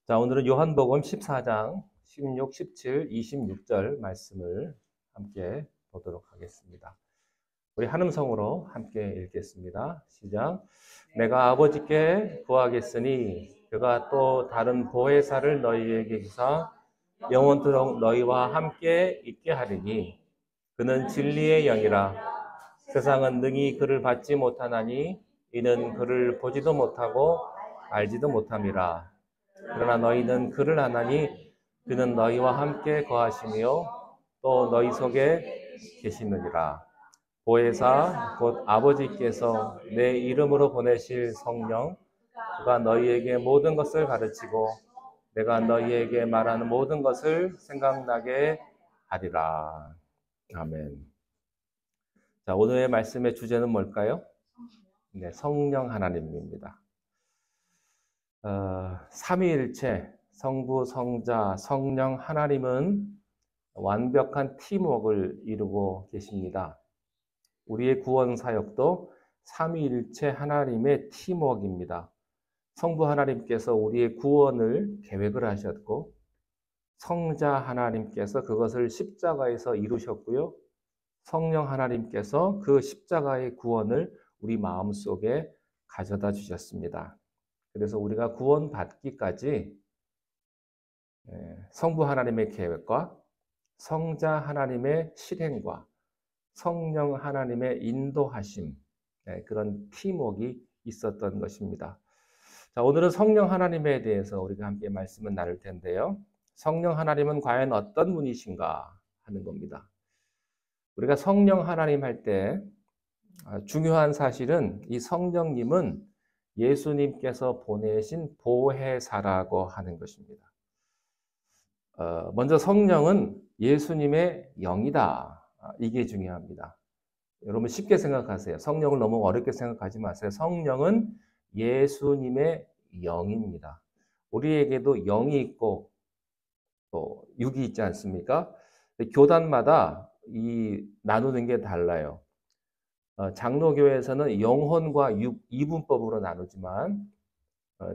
자, 오늘은 요한복음 14장 16, 17, 26절 말씀을 함께 보도록 하겠습니다. 우리 한음성으로 함께 읽겠습니다. 시작. 내가 아버지께 구하겠으니 그가 또 다른 보혜사를 너희에게 주사 영원토록 너희와 함께 있게 하리니 그는 진리의 영이라. 세상은 능히 그를 받지 못하나니 이는 그를 보지도 못하고 알지도 못함이라. 그러나 너희는 그를 아나니 그는 너희와 함께 거하시며 또 너희 속에 계시느니라. 보혜사 곧 아버지께서 내 이름으로 보내실 성령 그가 너희에게 모든 것을 가르치고 내가 너희에게 말하는 모든 것을 생각나게 하리라. 아멘. 자, 오늘의 말씀의 주제는 뭘까요? 네, 성령 하나님입니다. 삼위일체, 성부, 성자, 성령 하나님은 완벽한 팀워크를 이루고 계십니다. 우리의 구원 사역도 삼위일체 하나님의 팀워크입니다. 성부 하나님께서 우리의 구원을 계획을 하셨고 성자 하나님께서 그것을 십자가에서 이루셨고요. 성령 하나님께서 그 십자가의 구원을 우리 마음속에 가져다 주셨습니다. 그래서 우리가 구원받기까지 성부 하나님의 계획과 성자 하나님의 실행과 성령 하나님의 인도하심, 그런 팀워크가 있었던 것입니다. 자, 오늘은 성령 하나님에 대해서 우리가 함께 말씀을 나눌 텐데요. 성령 하나님은 과연 어떤 분이신가 하는 겁니다. 우리가 성령 하나님 할 때 중요한 사실은 이 성령님은 예수님께서 보내신 보혜사라고 하는 것입니다. 먼저 성령은 예수님의 영이다. 이게 중요합니다. 여러분 쉽게 생각하세요. 성령을 너무 어렵게 생각하지 마세요. 성령은 예수님의 영입니다. 우리에게도 영이 있고 또 육이 있지 않습니까? 교단마다 나누는 게 달라요. 장로교회에서는 영혼과 육, 이분법으로 나누지만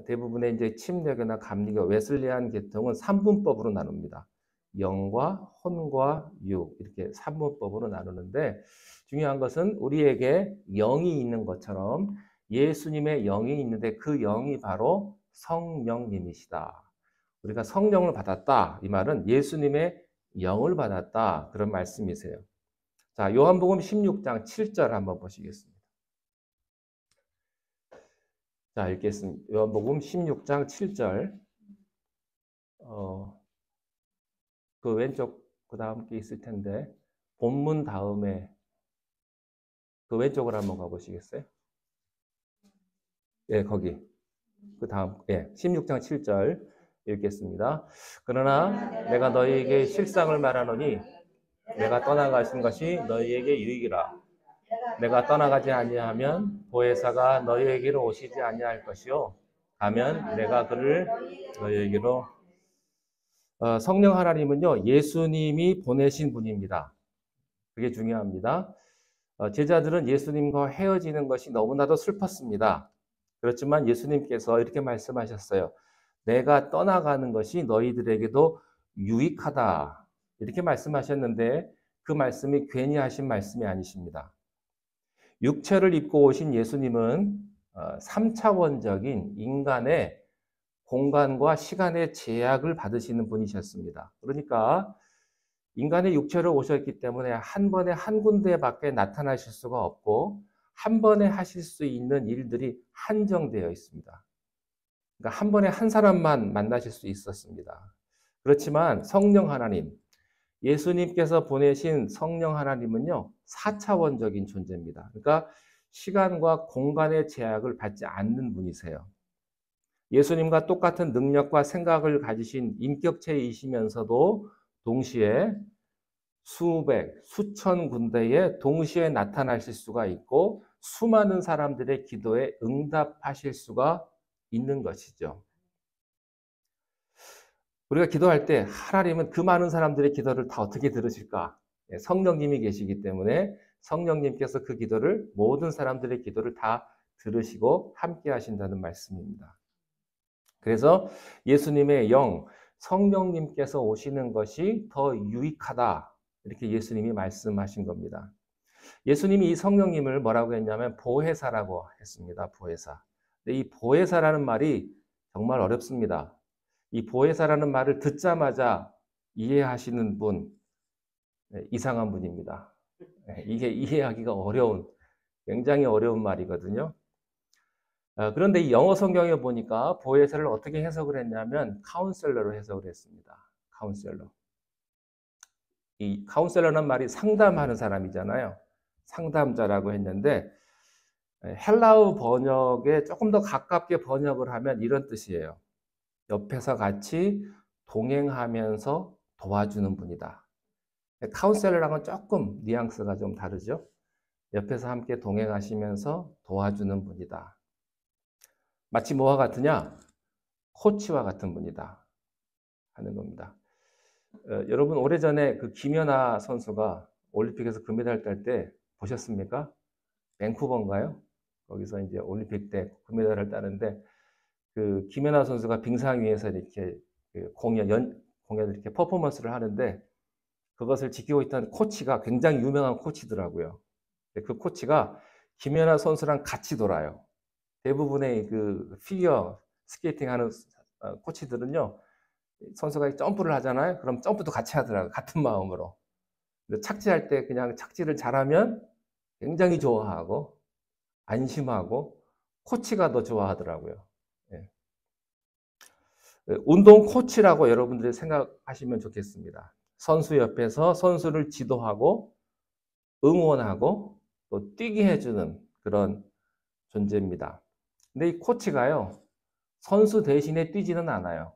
대부분의 이제 침례교나 감리교, 웨슬리안 계통은 삼분법으로 나눕니다. 영과 혼과 육 이렇게 삼분법으로 나누는데 중요한 것은 우리에게 영이 있는 것처럼 예수님의 영이 있는데 그 영이 바로 성령님이시다. 우리가 성령을 받았다. 이 말은 예수님의 영을 받았다. 그런 말씀이세요. 자, 요한복음 16장 7절 한번 보시겠습니다. 자, 읽겠습니다. 요한복음 16장 7절. 그 왼쪽 그 다음 게 있을 텐데 본문 다음에 그 왼쪽으로 한번 가보시겠어요? 예, 거기. 그 다음, 16장 7절 읽겠습니다. 그러나 내가 너희에게 실상을 말하노니 내가 떠나가신 것이 너희에게 유익이라. 내가 떠나가지 아니하면 보혜사가 너희에게로 오시지 아니할 것이요. 가면 내가 그를 너희에게로 성령 하나님은요, 예수님이 보내신 분입니다. 그게 중요합니다. 제자들은 예수님과 헤어지는 것이 너무나도 슬펐습니다. 그렇지만 예수님께서 이렇게 말씀하셨어요. 내가 떠나가는 것이 너희들에게도 유익하다. 이렇게 말씀하셨는데 그 말씀이 괜히 하신 말씀이 아니십니다. 육체를 입고 오신 예수님은 3차원적인 인간의 공간과 시간의 제약을 받으시는 분이셨습니다. 그러니까 인간의 육체로 오셨기 때문에 한 번에 한 군데밖에 나타나실 수가 없고 한 번에 하실 수 있는 일들이 한정되어 있습니다. 그러니까 한 번에 한 사람만 만나실 수 있었습니다. 그렇지만 성령 하나님, 예수님께서 보내신 성령 하나님은요, 4차원적인 존재입니다. 그러니까 시간과 공간의 제약을 받지 않는 분이세요. 예수님과 똑같은 능력과 생각을 가지신 인격체이시면서도 동시에 수백, 수천 군데에 동시에 나타나실 수가 있고 수많은 사람들의 기도에 응답하실 수가 있는 것이죠. 우리가 기도할 때 하나님은 그 많은 사람들의 기도를 다 어떻게 들으실까? 성령님이 계시기 때문에 성령님께서 그 기도를 모든 사람들의 기도를 다 들으시고 함께 하신다는 말씀입니다. 그래서 예수님의 영, 성령님께서 오시는 것이 더 유익하다. 이렇게 예수님이 말씀하신 겁니다. 예수님이 이 성령님을 뭐라고 했냐면 보혜사라고 했습니다. 보혜사. 근데 이 보혜사라는 말이 정말 어렵습니다. 이 보혜사라는 말을 듣자마자 이해하시는 분, 이상한 분입니다. 이게 이해하기가 어려운, 굉장히 어려운 말이거든요. 그런데 이 영어 성경에 보니까 보혜사를 어떻게 해석을 했냐면 카운셀러로 해석을 했습니다. 카운셀러. 이 카운셀러는 말이 상담하는 사람이잖아요. 상담자라고 했는데 헬라어 번역에 조금 더 가깝게 번역을 하면 이런 뜻이에요. 옆에서 같이 동행하면서 도와주는 분이다. 카운셀러랑은 조금 뉘앙스가 좀 다르죠. 옆에서 함께 동행하시면서 도와주는 분이다. 마치 뭐와 같으냐? 코치와 같은 분이다 하는 겁니다. 여러분 오래전에 그 김연아 선수가 올림픽에서 금메달 딸 때 보셨습니까? 밴쿠버인가요? 거기서 이제 올림픽 때 금메달을 따는데 그 김연아 선수가 빙상 위에서 이렇게 공연을 이렇게 퍼포먼스를 하는데 그것을 지키고 있던 코치가 굉장히 유명한 코치더라고요. 그 코치가 김연아 선수랑 같이 돌아요. 대부분의 그 피겨 스케이팅 하는 코치들은요, 선수가 점프를 하잖아요. 그럼 점프도 같이 하더라고요. 같은 마음으로. 근데 착지할 때 그냥 착지를 잘하면 굉장히 좋아하고, 안심하고, 코치가 더 좋아하더라고요. 예. 운동 코치라고 여러분들이 생각하시면 좋겠습니다. 선수 옆에서 선수를 지도하고, 응원하고, 또 뛰게 해주는 그런 존재입니다. 근데 이 코치가요, 선수 대신에 뛰지는 않아요.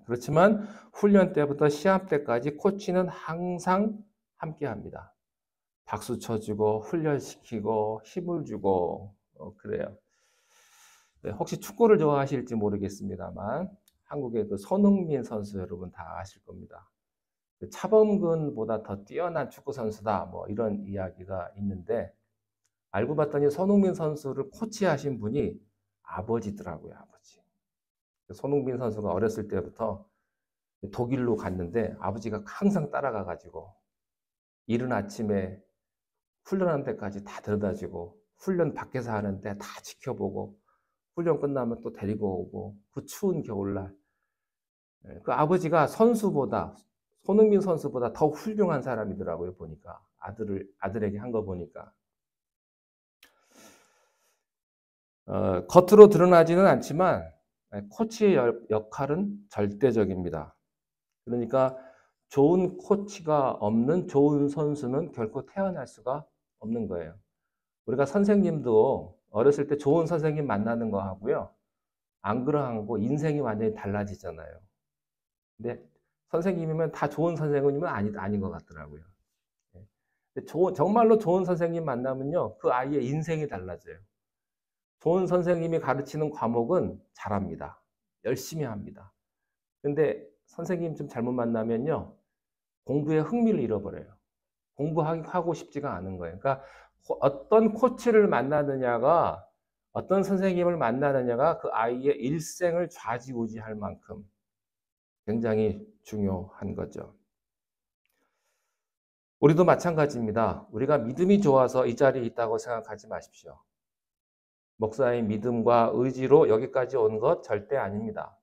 그렇지만 훈련 때부터 시합 때까지 코치는 항상 함께 합니다. 박수 쳐주고 훈련시키고 힘을 주고 그래요. 혹시 축구를 좋아하실지 모르겠습니다만 한국의 그 손흥민 선수 여러분 다 아실 겁니다. 그 차범근보다 더 뛰어난 축구 선수다 뭐 이런 이야기가 있는데 알고 봤더니 손흥민 선수를 코치하신 분이 아버지더라고요. 아버지. 손흥민 선수가 어렸을 때부터 독일로 갔는데 아버지가 항상 따라가가지고 이른 아침에 훈련하는 데까지 다 데려다주고 훈련 밖에서 하는데 다 지켜보고 훈련 끝나면 또 데리고 오고 그 추운 겨울날 그 아버지가 선수보다 손흥민 선수보다 더 훌륭한 사람이더라고요. 보니까 아들에게 한 거 보니까 겉으로 드러나지는 않지만 코치의 역할은 절대적입니다. 그러니까 좋은 코치가 없는 좋은 선수는 결코 태어날 수가 없는 거예요. 우리가 선생님도 어렸을 때 좋은 선생님 만나는 거 하고요. 안 그러하고 인생이 완전히 달라지잖아요. 근데 선생님이면 다 좋은 선생님은 아닌 것 같더라고요. 정말로 좋은 선생님 만나면요. 그 아이의 인생이 달라져요. 좋은 선생님이 가르치는 과목은 잘합니다. 열심히 합니다. 근데 선생님 좀 잘못 만나면요. 공부에 흥미를 잃어버려요. 공부하고 싶지가 않은 거예요. 그러니까 어떤 코치를 만나느냐가 어떤 선생님을 만나느냐가 그 아이의 일생을 좌지우지할 만큼 굉장히 중요한 거죠. 우리도 마찬가지입니다. 우리가 믿음이 좋아서 이 자리에 있다고 생각하지 마십시오. 목사의 믿음과 의지로 여기까지 온 것 절대 아닙니다.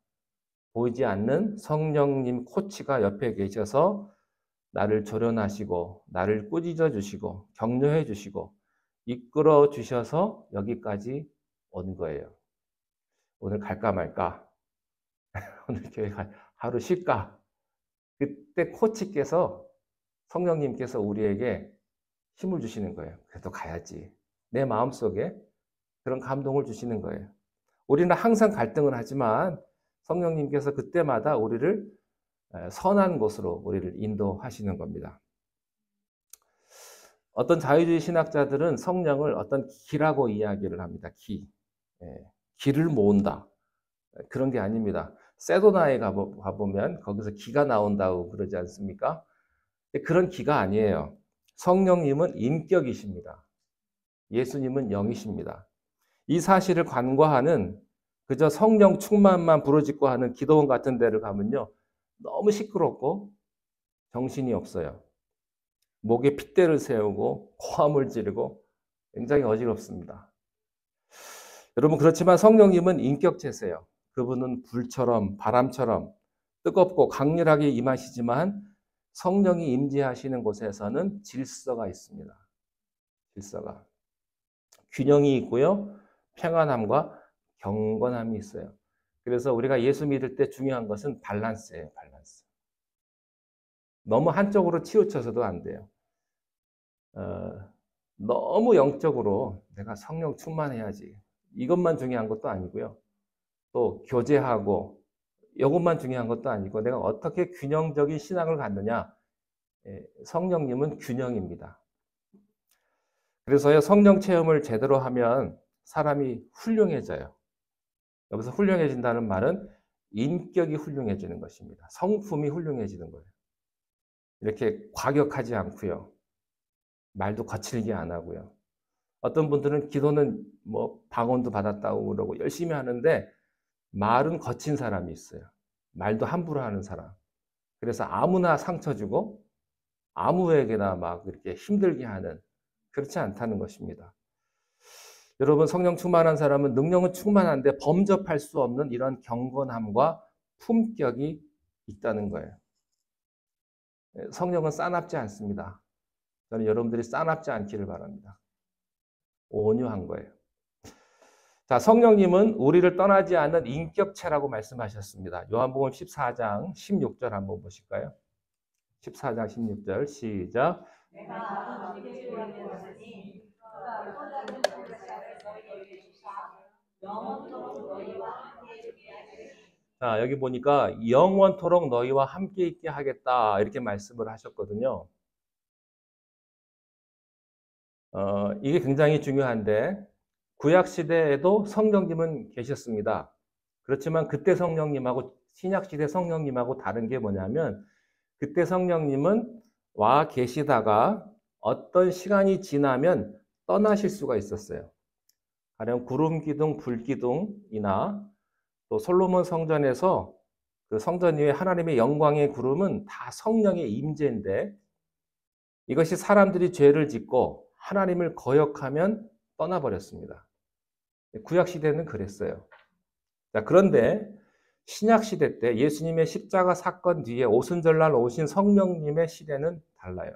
보이지 않는 성령님 코치가 옆에 계셔서 나를 조련하시고 나를 꾸짖어 주시고 격려해 주시고 이끌어 주셔서 여기까지 온 거예요. 오늘 갈까 말까? 오늘 교회 하루 쉴까? 그때 코치께서 성령님께서 우리에게 힘을 주시는 거예요. 그래도 가야지. 내 마음속에 그런 감동을 주시는 거예요. 우리는 항상 갈등을 하지만 성령님께서 그때마다 우리를 선한 곳으로 우리를 인도하시는 겁니다. 어떤 자유주의 신학자들은 성령을 어떤 기라고 이야기를 합니다. 기. 기를 모은다. 그런 게 아닙니다. 세도나에 가보면 거기서 기가 나온다고 그러지 않습니까? 그런 기가 아니에요. 성령님은 인격이십니다. 예수님은 영이십니다. 이 사실을 간과하는 그저 성령 충만만 부르짖고 하는 기도원 같은 데를 가면요. 너무 시끄럽고 정신이 없어요. 목에 핏대를 세우고 고함을 지르고 굉장히 어지럽습니다. 여러분 그렇지만 성령님은 인격체세요. 그분은 불처럼 바람처럼 뜨겁고 강렬하게 임하시지만 성령이 임재하시는 곳에서는 질서가 있습니다. 질서가. 균형이 있고요. 평안함과 경건함이 있어요. 그래서 우리가 예수 믿을 때 중요한 것은 밸런스예요. 밸런스. 너무 한쪽으로 치우쳐서도 안 돼요. 너무 영적으로 내가 성령 충만해야지. 이것만 중요한 것도 아니고요. 또 교제하고 이것만 중요한 것도 아니고 내가 어떻게 균형적인 신앙을 갖느냐. 성령님은 균형입니다. 그래서요, 성령 체험을 제대로 하면 사람이 훌륭해져요. 여기서 훌륭해진다는 말은 인격이 훌륭해지는 것입니다. 성품이 훌륭해지는 거예요. 이렇게 과격하지 않고요. 말도 거칠게 안 하고요. 어떤 분들은 기도는 뭐 방언도 받았다고 그러고 열심히 하는데 말은 거친 사람이 있어요. 말도 함부로 하는 사람. 그래서 아무나 상처 주고 아무에게나 막 이렇게 힘들게 하는 그렇지 않다는 것입니다. 여러분 성령 충만한 사람은 능력은 충만한데 범접할 수 없는 이런 경건함과 품격이 있다는 거예요. 성령은 싸납지 않습니다. 저는 여러분들이 싸납지 않기를 바랍니다. 온유한 거예요. 자, 성령님은 우리를 떠나지 않는 인격체라고 말씀하셨습니다. 요한복음 14장 16절 한번 보실까요? 14장 16절 시작. 자, 여기 보니까 영원토록 너희와 함께 있게 하겠다 이렇게 말씀을 하셨거든요. 이게 굉장히 중요한데 구약 시대에도 성령님은 계셨습니다. 그렇지만 그때 성령님하고 신약 시대 성령님하고 다른 게 뭐냐면 그때 성령님은 와 계시다가 어떤 시간이 지나면 떠나실 수가 있었어요. 가령 구름 기둥, 불 기둥이나 또 솔로몬 성전에서 그 성전 위에 하나님의 영광의 구름은 다 성령의 임재인데 이것이 사람들이 죄를 짓고 하나님을 거역하면 떠나버렸습니다. 구약 시대는 그랬어요. 자, 그런데 신약 시대 때 예수님의 십자가 사건 뒤에 오순절날 오신 성령님의 시대는 달라요.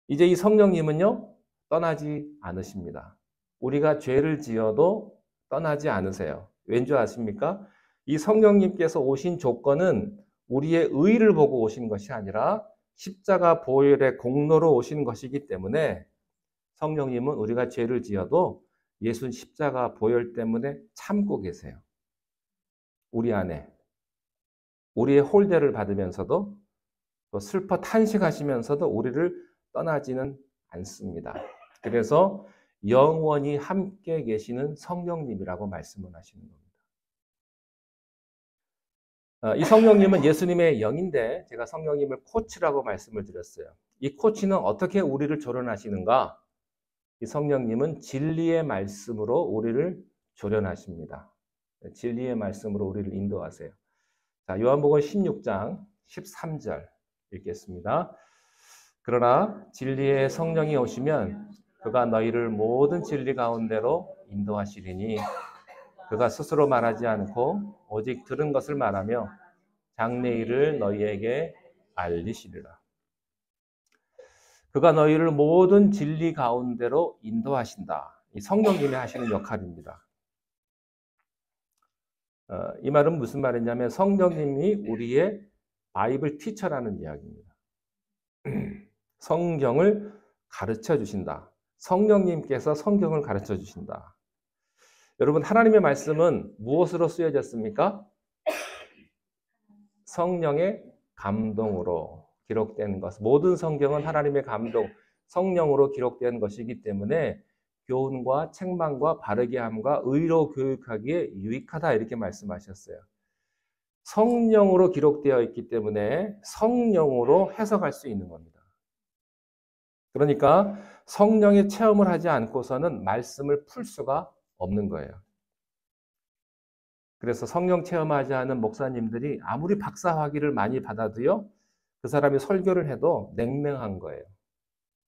이제 이 성령님은요, 떠나지 않으십니다. 우리가 죄를 지어도 떠나지 않으세요. 왠지 아십니까? 이 성령님께서 오신 조건은 우리의 의를 보고 오신 것이 아니라 십자가 보혈의 공로로 오신 것이기 때문에 성령님은 우리가 죄를 지어도 예수 십자가 보혈 때문에 참고 계세요. 우리 안에. 우리의 홀대를 받으면서도 또 슬퍼 탄식하시면서도 우리를 떠나지는 않습니다. 그래서 영원히 함께 계시는 성령님이라고 말씀을 하시는 겁니다. 이 성령님은 예수님의 영인데 제가 성령님을 코치라고 말씀을 드렸어요. 이 코치는 어떻게 우리를 조련하시는가? 이 성령님은 진리의 말씀으로 우리를 조련하십니다. 진리의 말씀으로 우리를 인도하세요. 자, 요한복음 16장 13절 읽겠습니다. 그러나 진리의 성령이 오시면 그가 너희를 모든 진리 가운데로 인도하시리니 그가 스스로 말하지 않고 오직 들은 것을 말하며 장래 일을 너희에게 알리시리라. 그가 너희를 모든 진리 가운데로 인도하신다. 이 성령님이 하시는 역할입니다. 이 말은 무슨 말이냐면 성령님이 우리의 바이블 티처라는 이야기입니다. 성경을 가르쳐 주신다. 성령님께서 성경을 가르쳐 주신다. 여러분 하나님의 말씀은 무엇으로 쓰여졌습니까? 성령의 감동으로 기록된 것. 모든 성경은 하나님의 감동, 성령으로 기록된 것이기 때문에 교훈과 책망과 바르게 함과 의로 교육하기에 유익하다 이렇게 말씀하셨어요. 성령으로 기록되어 있기 때문에 성령으로 해석할 수 있는 겁니다. 그러니까 성령의 체험을 하지 않고서는 말씀을 풀 수가 없는 거예요. 그래서 성령 체험하지 않은 목사님들이 아무리 박사 학위를 많이 받아도요, 그 사람이 설교를 해도 냉랭한 거예요.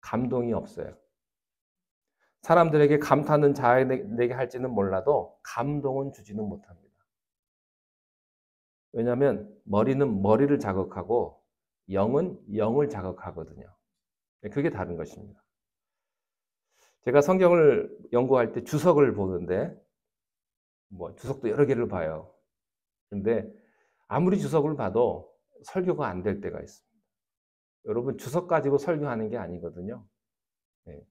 감동이 없어요. 사람들에게 감탄은 자아내게 할지는 몰라도 감동은 주지는 못합니다. 왜냐하면 머리는 머리를 자극하고 영은 영을 자극하거든요. 그게 다른 것입니다. 제가 성경을 연구할 때 주석을 보는데, 뭐 주석도 여러 개를 봐요. 근데 아무리 주석을 봐도 설교가 안 될 때가 있습니다. 여러분, 주석 가지고 설교하는 게 아니거든요. 네.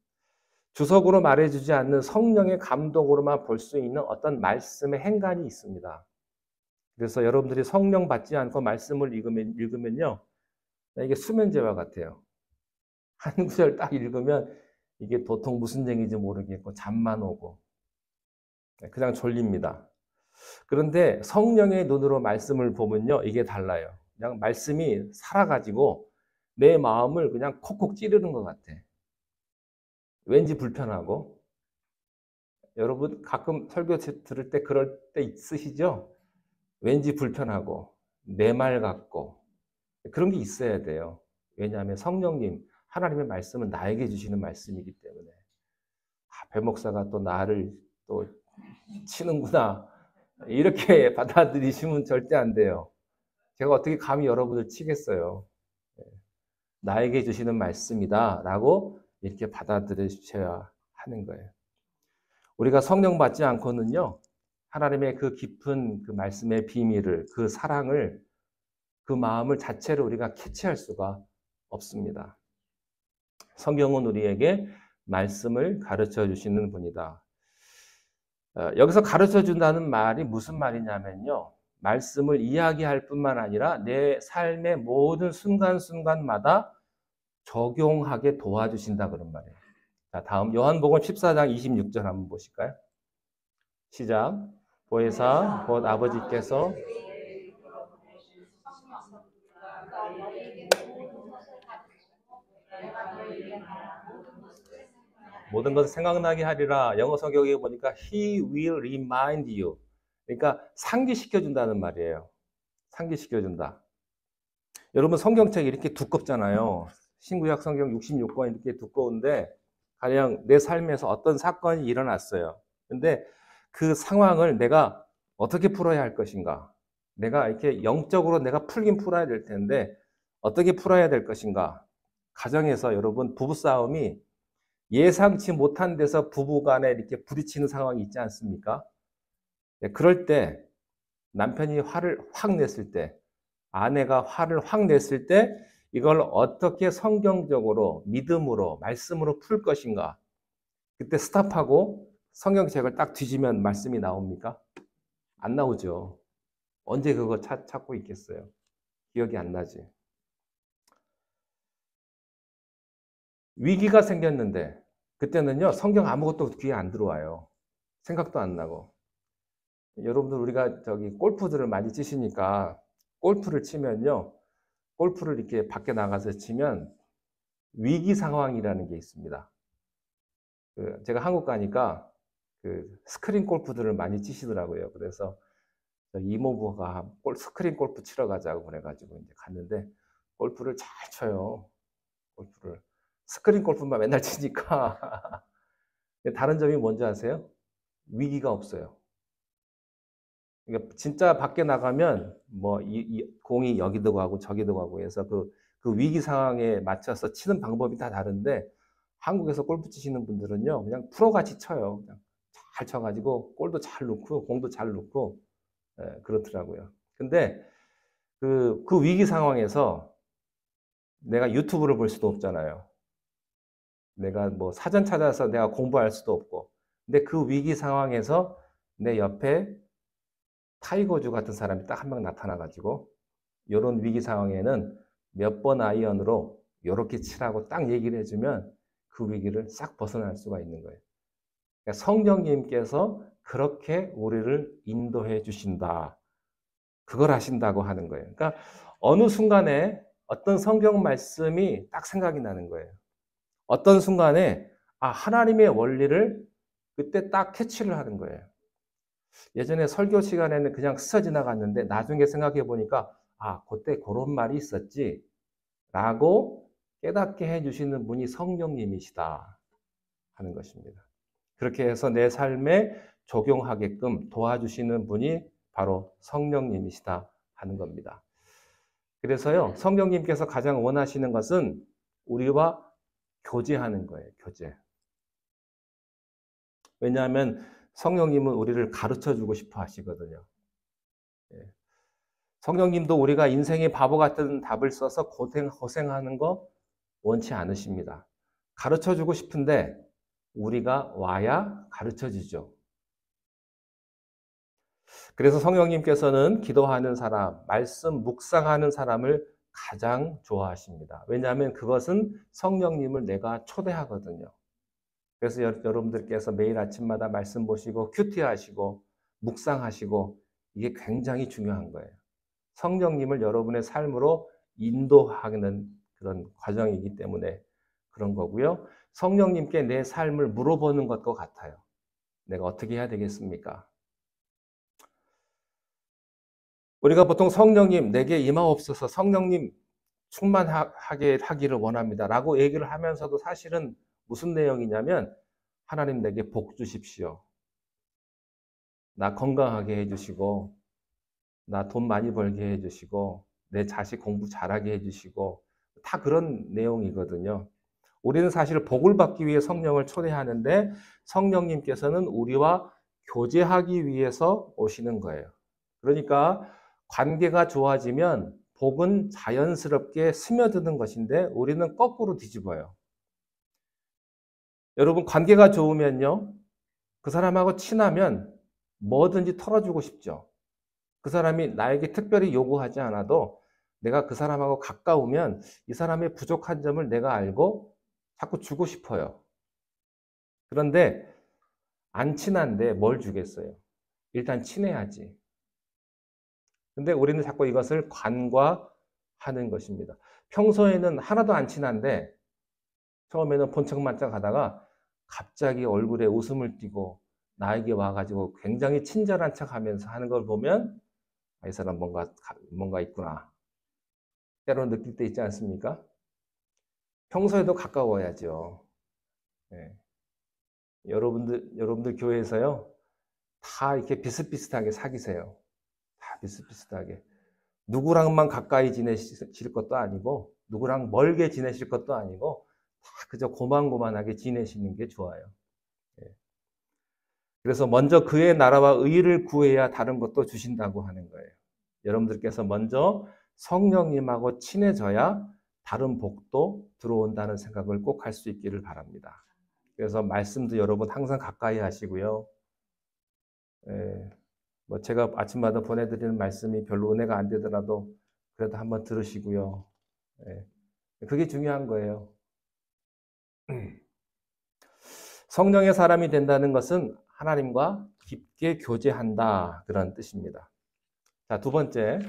주석으로 말해주지 않는 성령의 감동으로만 볼 수 있는 어떤 말씀의 행간이 있습니다. 그래서 여러분들이 성령 받지 않고 말씀을 읽으면요, 이게 수면제와 같아요. 한 구절 딱 읽으면 이게 도통 무슨 얘기인지 모르겠고 잠만 오고 그냥 졸립니다. 그런데 성령의 눈으로 말씀을 보면요, 이게 달라요. 그냥 말씀이 살아가지고 내 마음을 그냥 콕콕 찌르는 것 같아. 왠지 불편하고. 여러분 가끔 설교 들을 때 그럴 때 있으시죠? 왠지 불편하고 내 말 같고 그런 게 있어야 돼요. 왜냐하면 성령님, 하나님의 말씀은 나에게 주시는 말씀이기 때문에 배 목사가 또 나를 또 치는구나 이렇게 받아들이시면 절대 안 돼요. 제가 어떻게 감히 여러분을 치겠어요. 나에게 주시는 말씀이다 라고 이렇게 받아들이셔야 하는 거예요. 우리가 성령 받지 않고는요, 하나님의 그 깊은 그 말씀의 비밀을, 그 사랑을, 그 마음을 자체로 우리가 캐치할 수가 없습니다. 성경은 우리에게 말씀을 가르쳐 주시는 분이다. 여기서 가르쳐 준다는 말이 무슨 말이냐면요, 말씀을 이야기할 뿐만 아니라 내 삶의 모든 순간순간마다 적용하게 도와주신다 그런 말이에요. 자, 다음 요한복음 14장 26절 한번 보실까요? 시작. 보혜사 곧 아버지께서 모든 것을 생각나게 하리라. 영어 성경에 보니까 He will remind you. 그러니까 상기시켜 준다는 말이에요. 상기시켜 준다. 여러분 성경책이 이렇게 두껍잖아요. 신구약 성경 66권 이렇게 두꺼운데 가령 내 삶에서 어떤 사건이 일어났어요. 근데 그 상황을 내가 어떻게 풀어야 할 것인가? 내가 이렇게 영적으로 내가 풀긴 풀어야 될 텐데 어떻게 풀어야 될 것인가? 가정에서 여러분 부부싸움이 예상치 못한 데서 부부간에 이렇게 부딪히는 상황이 있지 않습니까? 네, 그럴 때 남편이 화를 확 냈을 때, 아내가 화를 확 냈을 때 이걸 어떻게 성경적으로 믿음으로 말씀으로 풀 것인가? 그때 스탑하고 성경책을 딱 뒤지면 말씀이 나옵니까? 안 나오죠. 언제 그거 찾고 있겠어요? 기억이 안 나지. 위기가 생겼는데 그때는요, 성경 아무것도 귀에 안 들어와요. 생각도 안 나고. 여러분들 우리가 저기 골프들을 많이 치시니까 골프를 치면요, 골프를 이렇게 밖에 나가서 치면 위기 상황이라는 게 있습니다. 제가 한국 가니까 그 스크린 골프들을 많이 치시더라고요. 그래서 이모부가 스크린 골프 치러 가자고 그래가지고 이제 갔는데 골프를 잘 쳐요. 골프를 스크린 골프만 맨날 치니까 다른 점이 뭔지 아세요? 위기가 없어요. 그러니까 진짜 밖에 나가면 뭐 이 공이 여기도 가고 저기도 가고 해서 그 위기 상황에 맞춰서 치는 방법이 다 다른데 한국에서 골프 치시는 분들은요, 그냥 프로같이 쳐요. 그냥 잘 쳐가지고 골도 잘 넣고 공도 잘 넣고 그렇더라고요. 근데 그 위기 상황에서 내가 유튜브를 볼 수도 없잖아요. 내가 뭐 사전 찾아서 내가 공부할 수도 없고. 근데 그 위기 상황에서 내 옆에 타이거즈 같은 사람이 딱 한 명 나타나가지고 이런 위기 상황에는 몇 번 아이언으로 이렇게 치라고 딱 얘기를 해주면 그 위기를 싹 벗어날 수가 있는 거예요. 그러니까 성령님께서 그렇게 우리를 인도해 주신다. 그걸 하신다고 하는 거예요. 그러니까 어느 순간에 어떤 성경 말씀이 딱 생각이 나는 거예요. 어떤 순간에 하나님의 원리를 그때 딱 캐치를 하는 거예요. 예전에 설교 시간에는 그냥 스쳐 지나갔는데 나중에 생각해 보니까 아, 그때 그런 말이 있었지 라고 깨닫게 해주시는 분이 성령님이시다 하는 것입니다. 그렇게 해서 내 삶에 적용하게끔 도와주시는 분이 바로 성령님이시다 하는 겁니다. 그래서요, 성령님께서 가장 원하시는 것은 우리와 교제하는 거예요, 교제. 왜냐하면 성령님은 우리를 가르쳐 주고 싶어 하시거든요. 성령님도 우리가 인생의 바보 같은 답을 써서 고생하는 거 원치 않으십니다. 가르쳐 주고 싶은데 우리가 와야 가르쳐 주죠. 그래서 성령님께서는 기도하는 사람, 말씀 묵상하는 사람을 가장 좋아하십니다. 왜냐하면 그것은 성령님을 내가 초대하거든요. 그래서 여러분들께서 매일 아침마다 말씀 보시고 큐티하시고 묵상하시고 이게 굉장히 중요한 거예요. 성령님을 여러분의 삶으로 인도하는 그런 과정이기 때문에 그런 거고요. 성령님께 내 삶을 물어보는 것과 같아요. 내가 어떻게 해야 되겠습니까? 우리가 보통 성령님 내게 임하옵소서, 성령님 충만하게 하기를 원합니다 라고 얘기를 하면서도 사실은 무슨 내용이냐면 하나님 내게 복 주십시오. 나 건강하게 해주시고 나 돈 많이 벌게 해주시고 내 자식 공부 잘하게 해주시고 다 그런 내용이거든요. 우리는 사실 복을 받기 위해 성령을 초대하는데 성령님께서는 우리와 교제하기 위해서 오시는 거예요. 그러니까 관계가 좋아지면 복은 자연스럽게 스며드는 것인데 우리는 거꾸로 뒤집어요. 여러분 관계가 좋으면요. 그 사람하고 친하면 뭐든지 털어주고 싶죠. 그 사람이 나에게 특별히 요구하지 않아도 내가 그 사람하고 가까우면 이 사람의 부족한 점을 내가 알고 자꾸 주고 싶어요. 그런데 안 친한데 뭘 주겠어요? 일단 친해야지. 근데 우리는 자꾸 이것을 간과하는 것입니다. 평소에는 하나도 안 친한데 처음에는 본척만짝 하다가 갑자기 얼굴에 웃음을 띠고 나에게 와가지고 굉장히 친절한 척 하면서 하는 걸 보면 이 사람 뭔가 있구나. 때로 느낄 때 있지 않습니까? 평소에도 가까워야죠. 네. 여러분들 교회에서요, 다 이렇게 비슷비슷하게 사귀세요. 다 비슷비슷하게. 누구랑만 가까이 지내실 것도 아니고, 누구랑 멀게 지내실 것도 아니고, 다 그저 고만고만하게 지내시는 게 좋아요. 예. 그래서 먼저 그의 나라와 의를 구해야 다른 것도 주신다고 하는 거예요. 여러분들께서 먼저 성령님하고 친해져야 다른 복도 들어온다는 생각을 꼭 할 수 있기를 바랍니다. 그래서 말씀도 여러분 항상 가까이 하시고요. 예, 뭐 제가 아침마다 보내드리는 말씀이 별로 은혜가 안 되더라도 그래도 한번 들으시고요. 예, 그게 중요한 거예요. 성령의 사람이 된다는 것은 하나님과 깊게 교제한다 그런 뜻입니다. 자, 두 번째,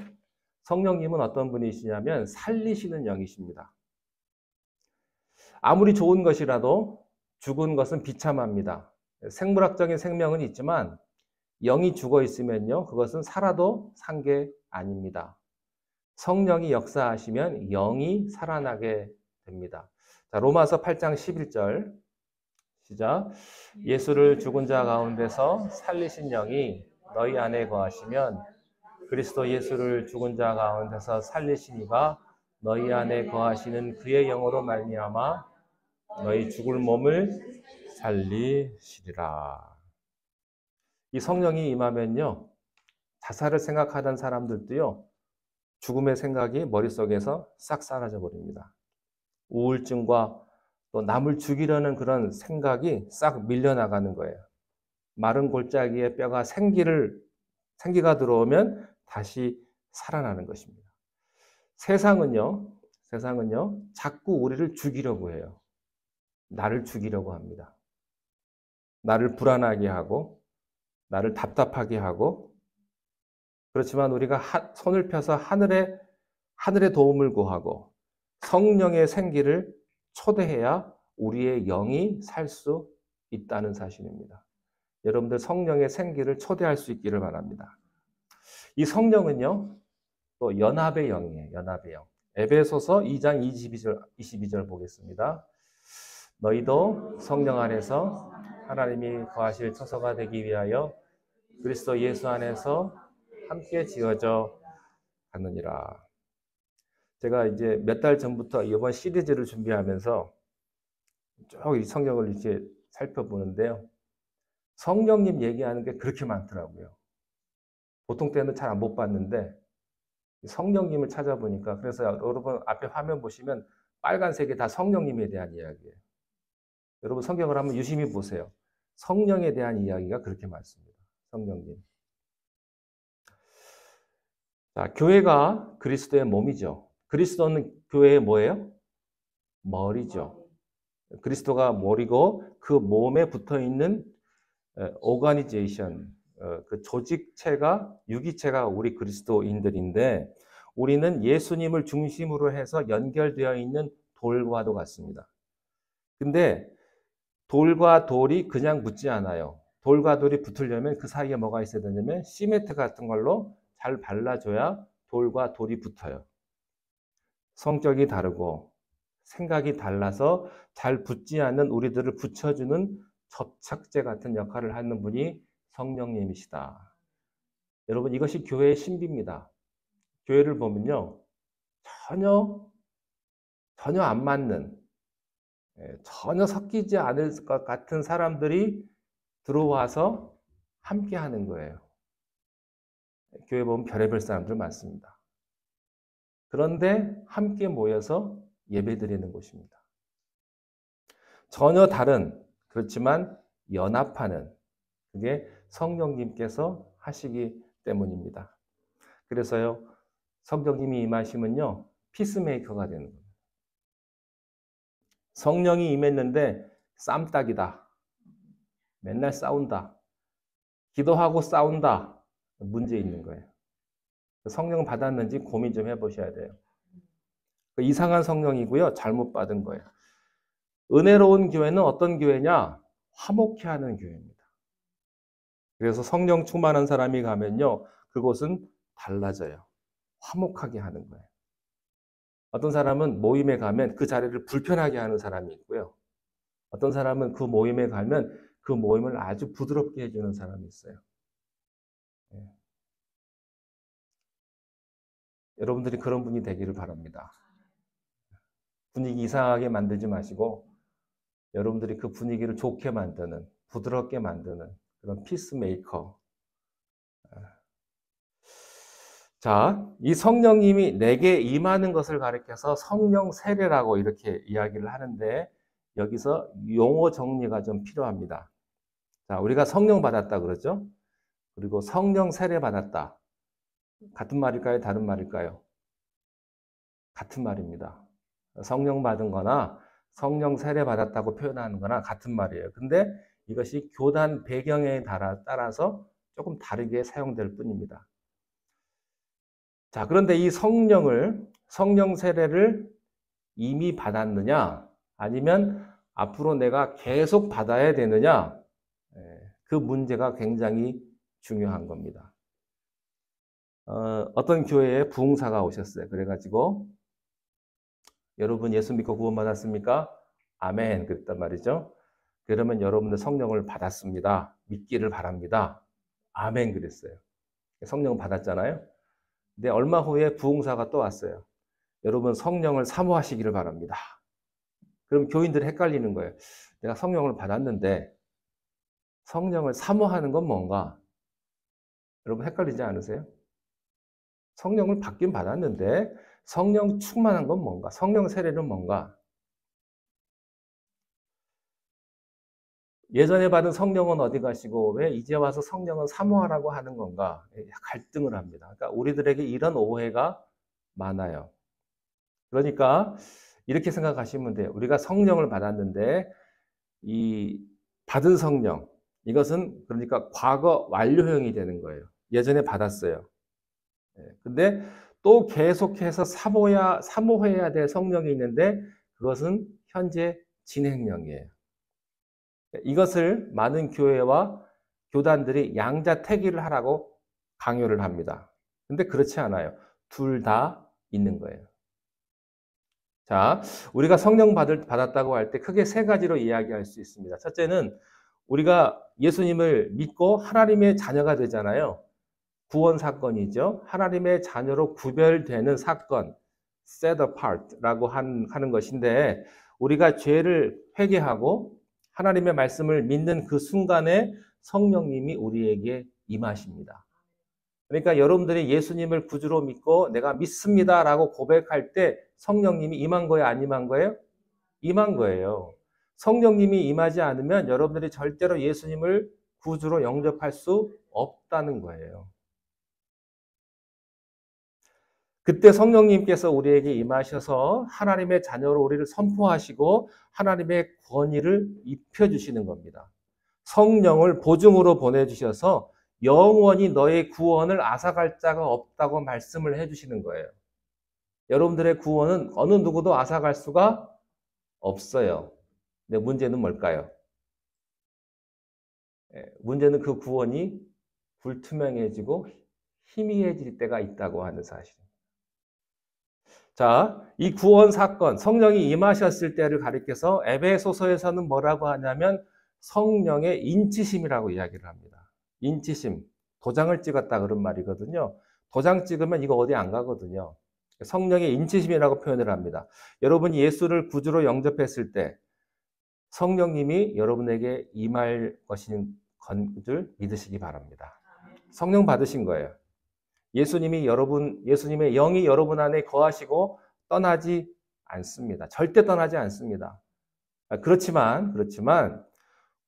성령님은 어떤 분이시냐면 살리시는 영이십니다. 아무리 좋은 것이라도 죽은 것은 비참합니다. 생물학적인 생명은 있지만 영이 죽어 있으면요, 그것은 살아도 산 게 아닙니다. 성령이 역사하시면 영이 살아나게 됩니다. 자, 로마서 8장 11절 시작. 예수를 죽은 자 가운데서 살리신 영이 너희 안에 거하시면 그리스도 예수를 죽은 자 가운데서 살리신 이가 너희 안에 거하시는 그의 영으로 말미암아 너희 죽을 몸을 살리시리라. 이 성령이 임하면요, 자살을 생각하던 사람들도요, 죽음의 생각이 머릿속에서 싹 사라져 버립니다. 우울증과 또 남을 죽이려는 그런 생각이 싹 밀려나가는 거예요. 마른 골짜기에 뼈가 생기가 들어오면 다시 살아나는 것입니다. 세상은요, 자꾸 우리를 죽이려고 해요. 나를 죽이려고 합니다. 나를 불안하게 하고, 나를 답답하게 하고, 그렇지만 우리가 손을 펴서 하늘의 도움을 구하고 성령의 생기를 초대해야 우리의 영이 살 수 있다는 사실입니다. 여러분들 성령의 생기를 초대할 수 있기를 바랍니다. 이 성령은요, 또 연합의 영이에요. 연합의 영. 에베소서 2장 22절 보겠습니다. 너희도 성령 안에서 하나님이 거하실 처소가 되기 위하여 그리스도 예수 안에서 함께 지어져 가느니라. 제가 이제 몇 달 전부터 이번 시리즈를 준비하면서 쭉 이 성경을 이렇게 살펴보는데요. 성령님 얘기하는 게 그렇게 많더라고요. 보통 때는 잘 못 봤는데 성령님을 찾아보니까, 그래서 여러분 앞에 화면 보시면 빨간색이 다 성령님에 대한 이야기예요. 여러분 성경을 한번 유심히 보세요. 성령에 대한 이야기가 그렇게 많습니다. 성령님. 자, 교회가 그리스도의 몸이죠. 그리스도는 교회의 뭐예요? 머리죠. 그리스도가 머리고 그 몸에 붙어 있는 오가니제이션, 그 조직체가, 유기체가 우리 그리스도인들인데, 우리는 예수님을 중심으로 해서 연결되어 있는 돌과도 같습니다. 근데 돌과 돌이 그냥 붙지 않아요. 돌과 돌이 붙으려면 그 사이에 뭐가 있어야 되냐면 시멘트 같은 걸로 잘 발라줘야 돌과 돌이 붙어요. 성격이 다르고 생각이 달라서 잘 붙지 않는 우리들을 붙여주는 접착제 같은 역할을 하는 분이 성령님이시다. 여러분, 이것이 교회의 신비입니다. 교회를 보면요, 전혀 안 맞는, 전혀 섞이지 않을 것 같은 사람들이 들어와서 함께 하는 거예요. 교회 보면 별의별 사람들 많습니다. 그런데 함께 모여서 예배드리는 곳입니다. 전혀 다른, 그렇지만 연합하는, 그게 성령님께서 하시기 때문입니다. 그래서요, 성령님이 임하시면요, 피스메이커가 되는 거예요. 성령이 임했는데 쌈딱이다. 맨날 싸운다. 기도하고 싸운다. 문제 있는 거예요. 성령 받았는지 고민 좀 해보셔야 돼요. 이상한 성령이고요, 잘못 받은 거예요. 은혜로운 교회는 어떤 교회냐? 화목케 하는 교회입니다. 그래서 성령 충만한 사람이 가면요, 그곳은 달라져요. 화목하게 하는 거예요. 어떤 사람은 모임에 가면 그 자리를 불편하게 하는 사람이 있고요. 어떤 사람은 그 모임에 가면 그 모임을 아주 부드럽게 해주는 사람이 있어요. 예. 여러분들이 그런 분이 되기를 바랍니다. 분위기 이상하게 만들지 마시고 여러분들이 그 분위기를 좋게 만드는, 부드럽게 만드는 그런 피스메이커. 자, 이 성령님이 내게 임하는 것을 가리켜서 성령 세례라고 이렇게 이야기를 하는데, 여기서 용어 정리가 좀 필요합니다. 자, 우리가 성령 받았다 그러죠? 그리고 성령 세례 받았다. 같은 말일까요? 다른 말일까요? 같은 말입니다. 성령 받은 거나 성령 세례 받았다고 표현하는 거나 같은 말이에요. 근데 이것이 교단 배경에 따라서 조금 다르게 사용될 뿐입니다. 자, 그런데 이 성령 세례를 이미 받았느냐, 아니면 앞으로 내가 계속 받아야 되느냐, 그 문제가 굉장히 중요한 겁니다. 어떤 교회에 부흥사가 오셨어요. 그래가지고 여러분 예수 믿고 구원받았습니까? 아멘. 그랬단 말이죠. 그러면 여러분들 성령을 받았습니다. 믿기를 바랍니다. 아멘. 그랬어요. 성령 받았잖아요. 근데 얼마 후에 부흥사가 또 왔어요. 여러분 성령을 사모하시기를 바랍니다. 그럼 교인들이 헷갈리는 거예요. 내가 성령을 받았는데 성령을 사모하는 건 뭔가? 여러분 헷갈리지 않으세요? 성령을 받긴 받았는데 성령 충만한 건 뭔가? 성령 세례는 뭔가? 예전에 받은 성령은 어디 가시고 왜 이제 와서 성령은 사모하라고 하는 건가? 갈등을 합니다. 그러니까 우리들에게 이런 오해가 많아요. 그러니까 이렇게 생각하시면 돼요. 우리가 성령을 받았는데 이 받은 성령, 이것은 그러니까 과거 완료형이 되는 거예요. 예전에 받았어요. 근데 또 계속해서 사모해야 될 성령이 있는데 그것은 현재 진행형이에요. 이것을 많은 교회와 교단들이 양자택일을 하라고 강요를 합니다. 근데 그렇지 않아요. 둘 다 있는 거예요. 자, 우리가 성령 받았다고 할 때 크게 세 가지로 이야기할 수 있습니다. 첫째는 우리가 예수님을 믿고 하나님의 자녀가 되잖아요. 구원 사건이죠. 하나님의 자녀로 구별되는 사건, set apart라고 하는 것인데, 우리가 죄를 회개하고 하나님의 말씀을 믿는 그 순간에 성령님이 우리에게 임하십니다. 그러니까 여러분들이 예수님을 구주로 믿고 내가 믿습니다라고 고백할 때 성령님이 임한 거예요, 안 임한 거예요? 임한 거예요. 성령님이 임하지 않으면 여러분들이 절대로 예수님을 구주로 영접할 수 없다는 거예요. 그때 성령님께서 우리에게 임하셔서 하나님의 자녀로 우리를 선포하시고 하나님의 권위를 입혀주시는 겁니다. 성령을 보증으로 보내주셔서 영원히 너의 구원을 앗아갈 자가 없다고 말씀을 해주시는 거예요. 여러분들의 구원은 어느 누구도 앗아갈 수가 없어요. 근데 문제는 뭘까요? 문제는 그 구원이 불투명해지고 희미해질 때가 있다고 하는 사실. 자, 이 구원 사건, 성령이 임하셨을 때를 가리켜서 에베소서에서는 뭐라고 하냐면 성령의 인치심이라고 이야기를 합니다. 인치심, 도장을 찍었다 그런 말이거든요. 도장 찍으면 이거 어디 안 가거든요. 성령의 인치심이라고 표현을 합니다. 여러분이 예수를 구주로 영접했을 때 성령님이 여러분에게 임할 것인 것을 믿으시기 바랍니다. 성령 받으신 거예요. 예수님의 영이 여러분 안에 거하시고 떠나지 않습니다. 절대 떠나지 않습니다. 그렇지만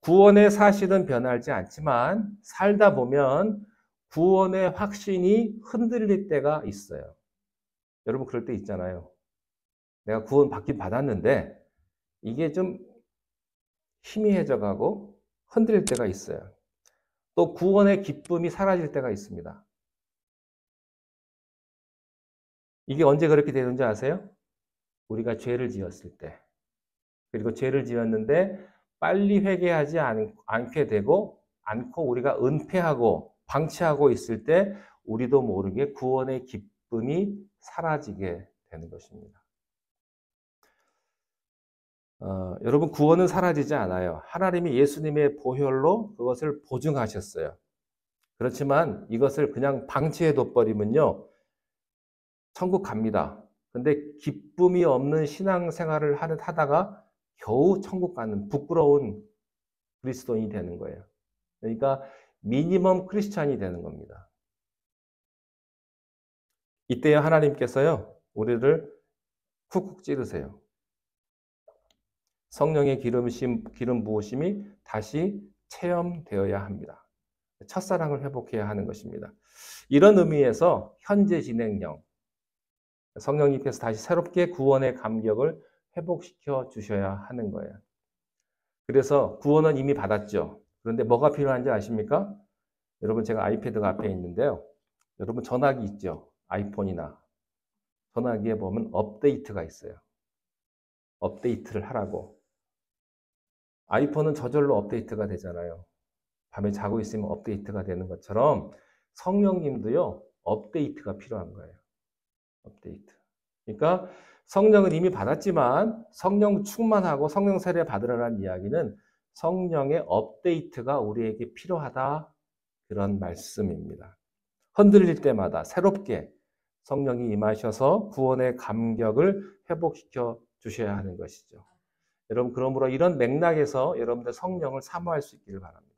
구원의 사실은 변하지 않지만 살다 보면 구원의 확신이 흔들릴 때가 있어요. 여러분 그럴 때 있잖아요. 내가 구원 받긴 받았는데 이게 좀 희미해져 가고 흔들릴 때가 있어요. 또 구원의 기쁨이 사라질 때가 있습니다. 이게 언제 그렇게 되는지 아세요? 우리가 죄를 지었을 때. 그리고 죄를 지었는데 빨리 회개하지 않게 되고 않고 우리가 은폐하고 방치하고 있을 때 우리도 모르게 구원의 기쁨이 사라지게 되는 것입니다. 여러분 구원은 사라지지 않아요. 하나님이 예수님의 보혈로 그것을 보증하셨어요. 그렇지만 이것을 그냥 방치해 둬버리면요. 천국 갑니다. 근데 기쁨이 없는 신앙생활을 하다가 겨우 천국 가는 부끄러운 그리스도인이 되는 거예요. 그러니까 미니멈 크리스찬이 되는 겁니다. 이때 하나님께서요. 우리를 쿡쿡 찌르세요. 성령의 기름 부으심이 다시 체험되어야 합니다. 첫사랑을 회복해야 하는 것입니다. 이런 의미에서 현재 진행형, 성령님께서 다시 새롭게 구원의 감격을 회복시켜 주셔야 하는 거예요. 그래서 구원은 이미 받았죠. 그런데 뭐가 필요한지 아십니까? 여러분 제가 아이패드가 앞에 있는데요. 여러분 전화기 있죠? 아이폰이나. 전화기에 보면 업데이트가 있어요. 업데이트를 하라고. 아이폰은 저절로 업데이트가 되잖아요. 밤에 자고 있으면 업데이트가 되는 것처럼 성령님도요. 업데이트가 필요한 거예요. 업데이트. 그러니까 성령은 이미 받았지만 성령 충만하고 성령 세례 받으라는 이야기는 성령의 업데이트가 우리에게 필요하다. 그런 말씀입니다. 흔들릴 때마다 새롭게 성령이 임하셔서 구원의 감격을 회복시켜 주셔야 하는 것이죠. 여러분 그러므로 이런 맥락에서 여러분들 성령을 사모할 수 있기를 바랍니다.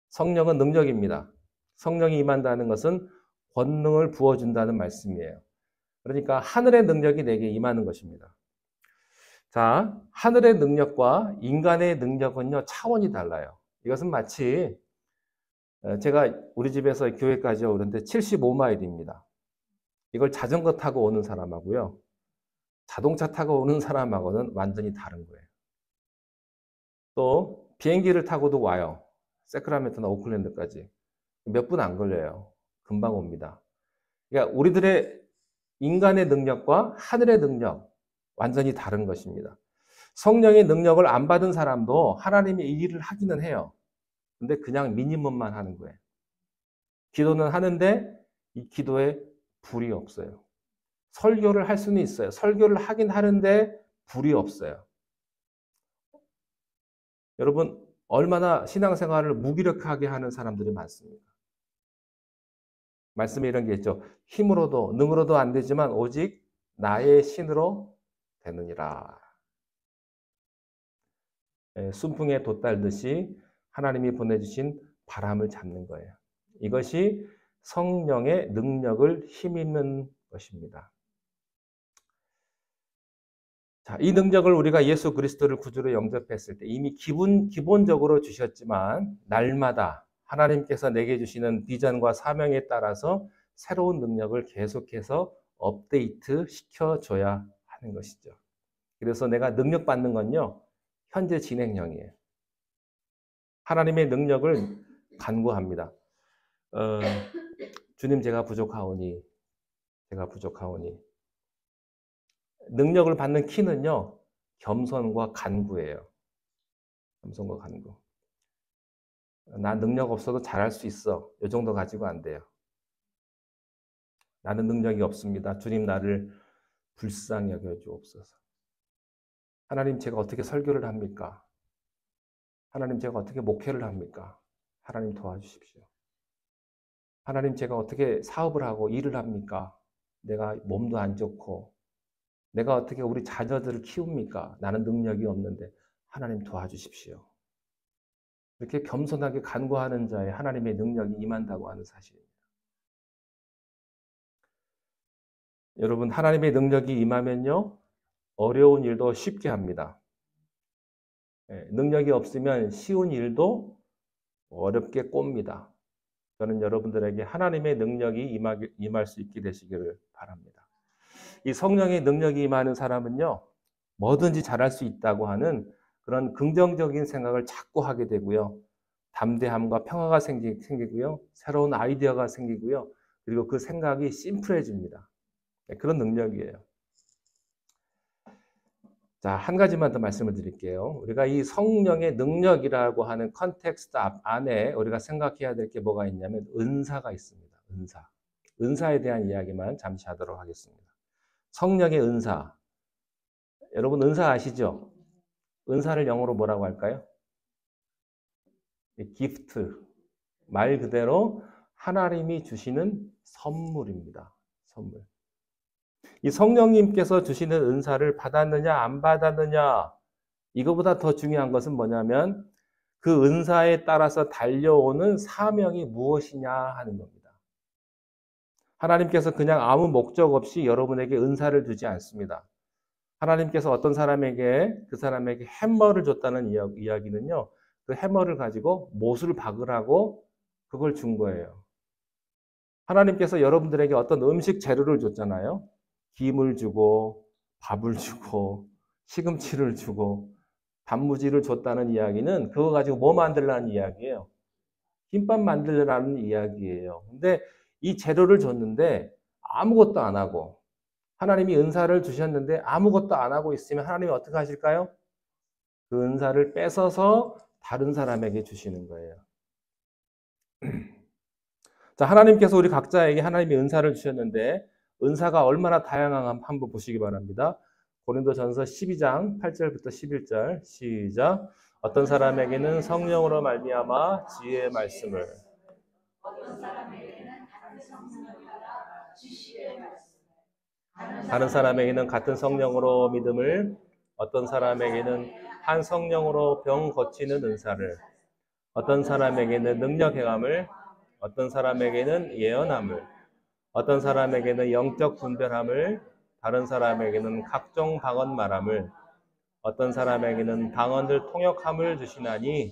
성령은 능력입니다. 성령이 임한다는 것은 권능을 부어준다는 말씀이에요. 그러니까 하늘의 능력이 내게 임하는 것입니다. 자, 하늘의 능력과 인간의 능력은요, 차원이 달라요. 이것은 마치 제가 우리 집에서 교회까지 오는데 75마일입니다. 이걸 자전거 타고 오는 사람하고요. 자동차 타고 오는 사람하고는 완전히 다른 거예요. 또 비행기를 타고도 와요. 세크라멘토나 오클랜드까지. 몇 분 안 걸려요. 금방 옵니다. 그러니까 우리들의 인간의 능력과 하늘의 능력 완전히 다른 것입니다. 성령의 능력을 안 받은 사람도 하나님의 이 일을 하기는 해요. 근데 그냥 미니멈만 하는 거예요. 기도는 하는데 이 기도에 불이 없어요. 설교를 할 수는 있어요. 설교를 하긴 하는데 불이 없어요. 여러분, 얼마나 신앙생활을 무기력하게 하는 사람들이 많습니까? 말씀에 이런 게 있죠. 힘으로도 능으로도 안 되지만 오직 나의 신으로 되느니라. 순풍에 돛달듯이 하나님이 보내주신 바람을 잡는 거예요. 이것이 성령의 능력을 힘입는 것입니다. 자, 이 능력을 우리가 예수 그리스도를 구주로 영접했을 때 이미 기본적으로 주셨지만 날마다 하나님께서 내게 주시는 비전과 사명에 따라서 새로운 능력을 계속해서 업데이트 시켜줘야 하는 것이죠. 그래서 내가 능력 받는 건요, 현재 진행형이에요. 하나님의 능력을 간구합니다. 주님, 제가 부족하오니. 능력을 받는 키는요, 겸손과 간구예요. 겸손과 간구. 난 능력 없어도 잘할 수 있어. 이 정도 가지고 안 돼요. 나는 능력이 없습니다. 주님, 나를 불쌍히 여겨주옵소서. 하나님, 제가 어떻게 설교를 합니까? 하나님, 제가 어떻게 목회를 합니까? 하나님 도와주십시오. 하나님, 제가 어떻게 사업을 하고 일을 합니까? 내가 몸도 안 좋고 내가 어떻게 우리 자녀들을 키웁니까? 나는 능력이 없는데 하나님 도와주십시오. 이렇게 겸손하게 간구하는 자에 하나님의 능력이 임한다고 하는 사실입니다. 여러분, 하나님의 능력이 임하면요, 어려운 일도 쉽게 합니다. 능력이 없으면 쉬운 일도 어렵게 꼽니다. 저는 여러분들에게 하나님의 능력이 임할 수 있게 되시기를 바랍니다. 이 성령의 능력이 임하는 사람은요, 뭐든지 잘할 수 있다고 하는 그런 긍정적인 생각을 자꾸 하게 되고요. 담대함과 평화가 생기고요. 새로운 아이디어가 생기고요. 그리고 그 생각이 심플해집니다. 그런 능력이에요. 자, 한 가지만 더 말씀을 드릴게요. 우리가 이 성령의 능력이라고 하는 컨텍스트 안에 우리가 생각해야 될 게 뭐가 있냐면 은사가 있습니다. 은사에 대한 이야기만 잠시 하도록 하겠습니다. 성령의 은사. 여러분 은사 아시죠? 은사를 영어로 뭐라고 할까요? 기프트. 말 그대로 하나님이 주시는 선물입니다. 선물. 이 성령님께서 주시는 은사를 받았느냐 안 받았느냐, 이거보다 더 중요한 것은 뭐냐면 그 은사에 따라서 달려오는 사명이 무엇이냐 하는 겁니다. 하나님께서 그냥 아무 목적 없이 여러분에게 은사를 주지 않습니다. 하나님께서 어떤 사람에게 그 사람에게 해머를 줬다는 이야기는요, 그 해머를 가지고 못을 박으라고 그걸 준 거예요. 하나님께서 여러분들에게 어떤 음식 재료를 줬잖아요. 김을 주고 밥을 주고 시금치를 주고 단무지를 줬다는 이야기는 그거 가지고 뭐 만들라는 이야기예요? 김밥 만들라는 이야기예요. 근데 이 재료를 줬는데 아무것도 안 하고, 하나님이 은사를 주셨는데 아무것도 안 하고 있으면 하나님이 어떻게 하실까요? 그 은사를 뺏어서 다른 사람에게 주시는 거예요. 자, 하나님께서 우리 각자에게 하나님의 은사를 주셨는데 은사가 얼마나 다양한가 한번 보시기 바랍니다. 고린도전서 12장 8절부터 11절 시작. 어떤 사람에게는 성령으로 말미암아 지혜의 말씀을, 다른 사람에게는 같은 성령으로 믿음을, 어떤 사람에게는 한 성령으로 병 고치는 은사를, 어떤 사람에게는 능력 행함을, 어떤 사람에게는 예언함을, 어떤 사람에게는 영적 분별함을, 다른 사람에게는 각종 방언 말함을, 어떤 사람에게는 방언들 통역함을 주시나니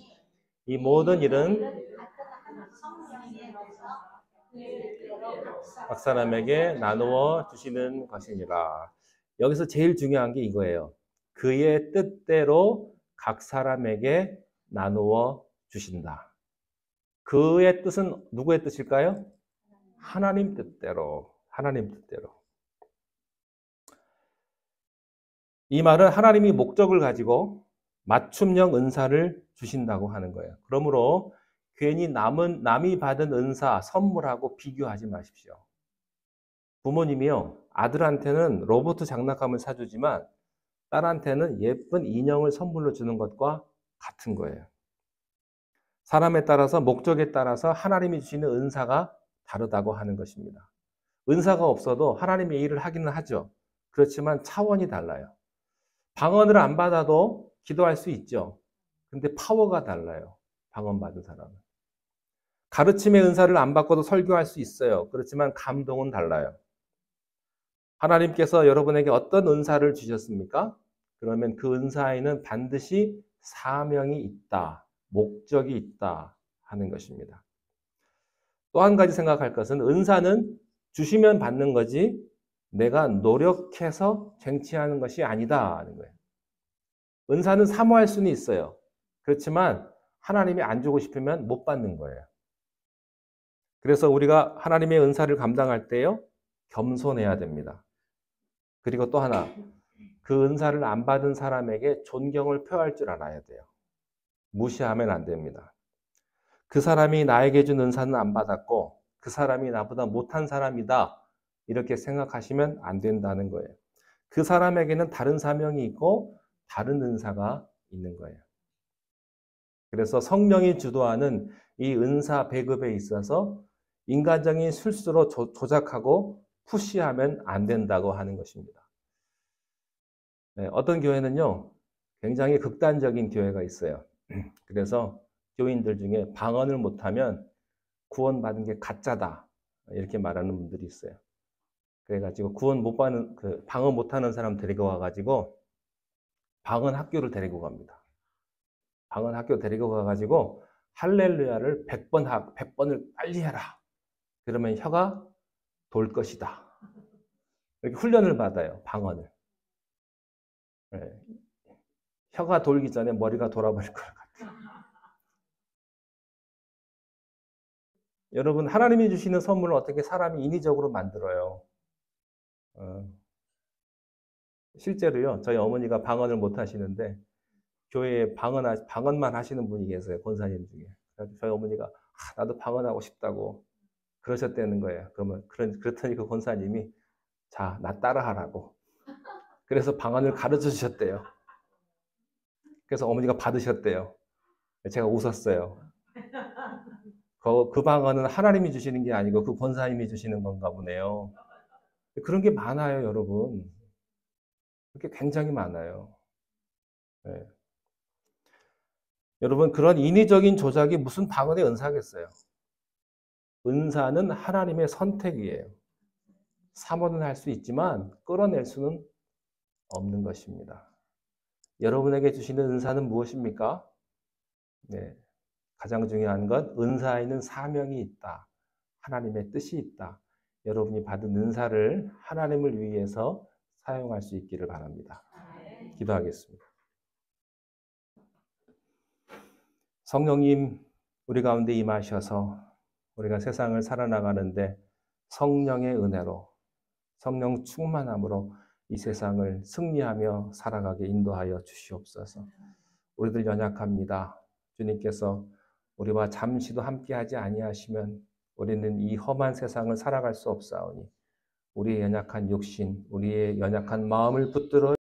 이 모든 일은 각 사람에게 나누어 주시는 것이니라. 여기서 제일 중요한 게 이거예요. 그의 뜻대로 각 사람에게 나누어 주신다. 그의 뜻은 누구의 뜻일까요? 하나님 뜻대로. 하나님 뜻대로. 이 말은 하나님이 목적을 가지고 맞춤형 은사를 주신다고 하는 거예요. 그러므로 괜히 남이 받은 은사, 선물하고 비교하지 마십시오. 부모님이요, 아들한테는 로봇 장난감을 사주지만 딸한테는 예쁜 인형을 선물로 주는 것과 같은 거예요. 사람에 따라서, 목적에 따라서 하나님이 주시는 은사가 다르다고 하는 것입니다. 은사가 없어도 하나님의 일을 하기는 하죠. 그렇지만 차원이 달라요. 방언을 안 받아도 기도할 수 있죠. 근데 파워가 달라요. 방언 받은 사람은. 가르침의 은사를 안 받고도 설교할 수 있어요. 그렇지만 감동은 달라요. 하나님께서 여러분에게 어떤 은사를 주셨습니까? 그러면 그 은사에는 반드시 사명이 있다, 목적이 있다 하는 것입니다. 또 한 가지 생각할 것은 은사는 주시면 받는 거지 내가 노력해서 쟁취하는 것이 아니다 하는 거예요. 은사는 사모할 수는 있어요. 그렇지만 하나님이 안 주고 싶으면 못 받는 거예요. 그래서 우리가 하나님의 은사를 감당할 때요, 겸손해야 됩니다. 그리고 또 하나, 그 은사를 안 받은 사람에게 존경을 표할 줄 알아야 돼요. 무시하면 안 됩니다. 그 사람이 나에게 준 은사는 안 받았고 그 사람이 나보다 못한 사람이다 이렇게 생각하시면 안 된다는 거예요. 그 사람에게는 다른 사명이 있고 다른 은사가 있는 거예요. 그래서 성령이 주도하는 이 은사 배급에 있어서 인간적인 실수로 조작하고 푸시하면 안 된다고 하는 것입니다. 네, 어떤 교회는요, 굉장히 극단적인 교회가 있어요. 그래서 교인들 중에 방언을 못하면 구원받은 게 가짜다 이렇게 말하는 분들이 있어요. 그래가지고 구원 못 받는, 방언 못하는 사람 데리고 와가지고 방언 학교를 데리고 갑니다. 방언 학교 데리고 가가지고 할렐루야를 100번을 빨리 해라. 그러면 혀가 돌 것이다. 이렇게 훈련을 받아요. 방언을. 네. 혀가 돌기 전에 머리가 돌아버릴 것 같아요. 여러분, 하나님이 주시는 선물을 어떻게 사람이 인위적으로 만들어요? 실제로요, 저희 어머니가 방언을 못 하시는데 교회에 방언만 하시는 분이 계세요. 권사님 중에. 그래서 저희 어머니가 나도 방언하고 싶다고 그러셨다는 거예요. 그렇더니 그 권사님이 자, 나 따라하라고. 그래서 방언을 가르쳐 주셨대요. 그래서 어머니가 받으셨대요. 제가 웃었어요. 그 방언은 하나님이 주시는 게 아니고 그 권사님이 주시는 건가 보네요. 그런 게 많아요, 여러분. 그렇게 굉장히 많아요. 네. 여러분, 그런 인위적인 조작이 무슨 방언의 은사겠어요? 은사는 하나님의 선택이에요. 사모는 할 수 있지만 끌어낼 수는 없는 것입니다. 여러분에게 주시는 은사는 무엇입니까? 네. 가장 중요한 건 은사에는 사명이 있다. 하나님의 뜻이 있다. 여러분이 받은 은사를 하나님을 위해서 사용할 수 있기를 바랍니다. 기도하겠습니다. 성령님, 우리 가운데 임하셔서 우리가 세상을 살아나가는데 성령의 은혜로, 성령 충만함으로 이 세상을 승리하며 살아가게 인도하여 주시옵소서. 우리들 연약합니다. 주님께서 우리와 잠시도 함께하지 아니하시면 우리는 이 험한 세상을 살아갈 수 없사오니 우리의 연약한 육신, 우리의 연약한 마음을 붙들어